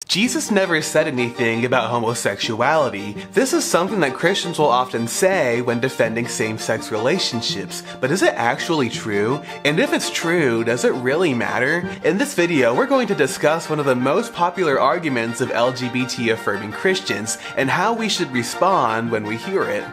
Jesus never said anything about homosexuality. This is something that Christians will often say when defending same-sex relationships, but is it actually true? And if it's true, does it really matter? In this video, we're going to discuss one of the most popular arguments of LGBT affirming Christians and how we should respond when we hear it.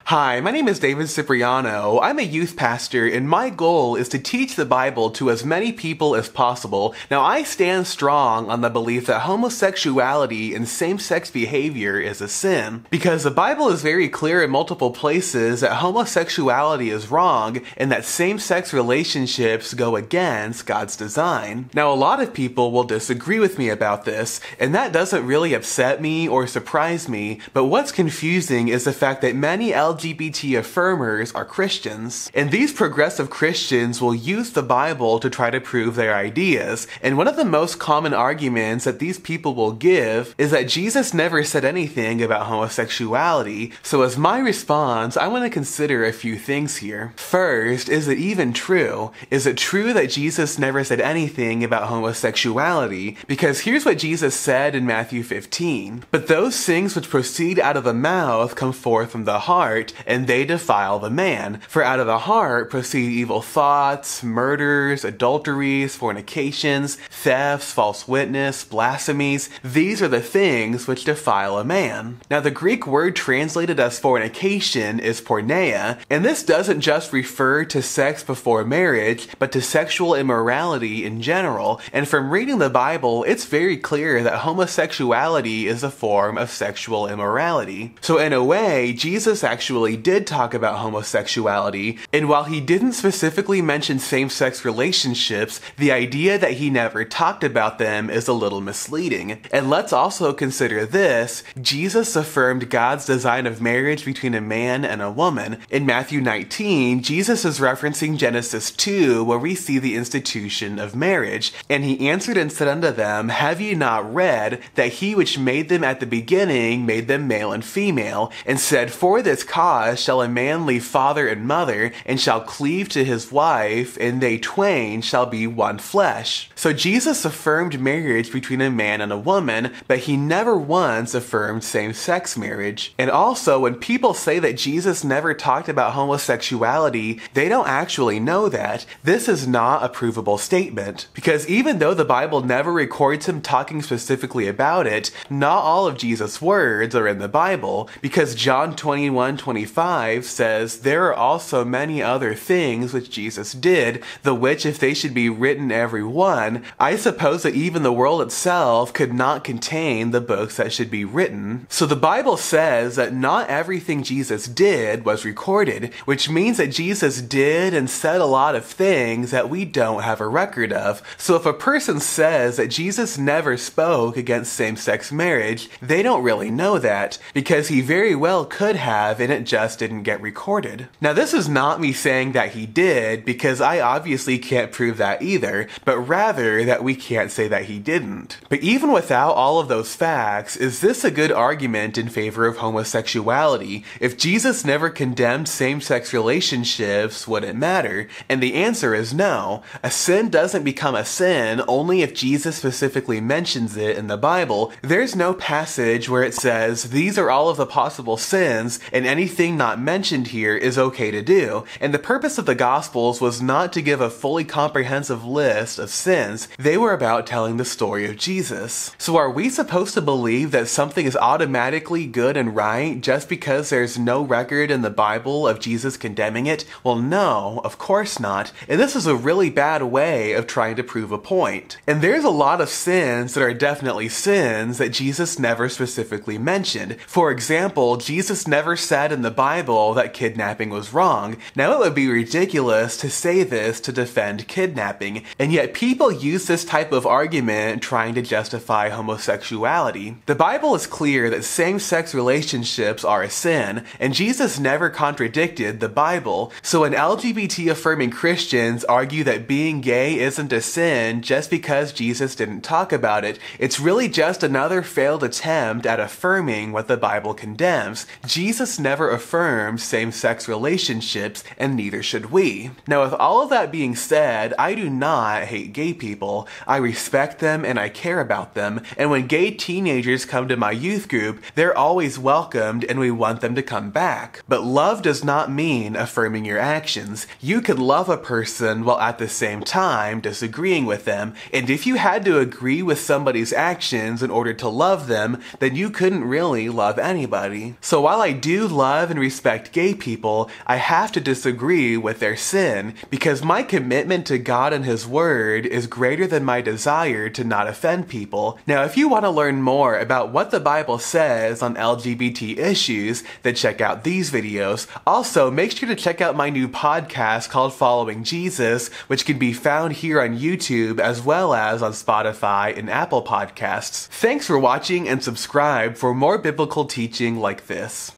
Hi, my name is David Cipriano. I'm a youth pastor and my goal is to teach the Bible to as many people as possible. Now, I stand strong on the belief that homosexuality and same-sex behavior is a sin, because the Bible is very clear in multiple places that homosexuality is wrong and that same-sex relationships go against God's design. Now, a lot of people will disagree with me about this, and that doesn't really upset me or surprise me, but what's confusing is the fact that many LGBT affirmers are Christians, and these progressive Christians will use the Bible to try to prove their ideas. And one of the most common arguments that these people will give is that Jesus never said anything about homosexuality. So as my response, I want to consider a few things here. First, is it even true? Is it true that Jesus never said anything about homosexuality? Because here's what Jesus said in Matthew 15. But those things which proceed out of the mouth come forth from the heart, and they defile the man. For out of the heart proceed evil thoughts, murders, adulteries, fornications, thefts, false witness, blasphemies. These are the things which defile a man. Now, the Greek word translated as fornication is porneia, and this doesn't just refer to sex before marriage, but to sexual immorality in general. And from reading the Bible, it's very clear that homosexuality is a form of sexual immorality. So in a way, Jesus actually did talk about homosexuality, and while he didn't specifically mention same-sex relationships, the idea that he never talked about them is a little misleading. And let's also consider this: Jesus affirmed God's design of marriage between a man and a woman. In Matthew 19, Jesus is referencing Genesis 2, where we see the institution of marriage. And he answered and said unto them, Have ye not read that he which made them at the beginning made them male and female, and said, For this cause shall a man leave father and mother, and shall cleave to his wife, and they twain shall be one flesh. So Jesus affirmed marriage between a man and a woman, but he never once affirmed same-sex marriage. And also, when people say that Jesus never talked about homosexuality, they don't actually know that. This is not a provable statement, because even though the Bible never records him talking specifically about it, not all of Jesus' words are in the Bible, because John 21:25 says, There are also many other things which Jesus did, the which if they should be written every one, I suppose that even the world itself could not contain the books that should be written. So the Bible says that not everything Jesus did was recorded, which means that Jesus did and said a lot of things that we don't have a record of. So if a person says that Jesus never spoke against same-sex marriage, they don't really know that, because he very well could have, and it just didn't get recorded. Now, this is not me saying that he did, because I obviously can't prove that either, but rather that we can't say that he didn't. But even without all of those facts, is this a good argument in favor of homosexuality? If Jesus never condemned same-sex relationships, would it matter? And the answer is no. A sin doesn't become a sin only if Jesus specifically mentions it in the Bible. There's no passage where it says, these are all of the possible sins, and anything not mentioned here is okay to do. And the purpose of the Gospels was not to give a fully comprehensive list of sins. They were about telling the story of Jesus. So are we supposed to believe that something is automatically good and right just because there's no record in the Bible of Jesus condemning it? Well, no, of course not. And this is a really bad way of trying to prove a point. And there's a lot of sins that are definitely sins that Jesus never specifically mentioned. For example, Jesus never said in the Bible that kidnapping was wrong. Now, it would be ridiculous to say this to defend kidnapping, and yet people use this type of argument trying to justify homosexuality. The Bible is clear that same-sex relationships are a sin, and Jesus never contradicted the Bible. So when LGBT affirming Christians argue that being gay isn't a sin just because Jesus didn't talk about it, it's really just another failed attempt at affirming what the Bible condemns. Jesus never never affirmed same-sex relationships, and neither should we. Now, with all of that being said, I do not hate gay people. I respect them and I care about them, and when gay teenagers come to my youth group, they're always welcomed and we want them to come back. But love does not mean affirming your actions. You could love a person while at the same time disagreeing with them, and if you had to agree with somebody's actions in order to love them, then you couldn't really love anybody. So while I do love and respect gay people, I have to disagree with their sin, because my commitment to God and His Word is greater than my desire to not offend people. Now, if you want to learn more about what the Bible says on LGBT issues, then check out these videos. Also, make sure to check out my new podcast called Following Jesus, which can be found here on YouTube as well as on Spotify and Apple Podcasts. Thanks for watching and subscribe for more biblical teaching like this.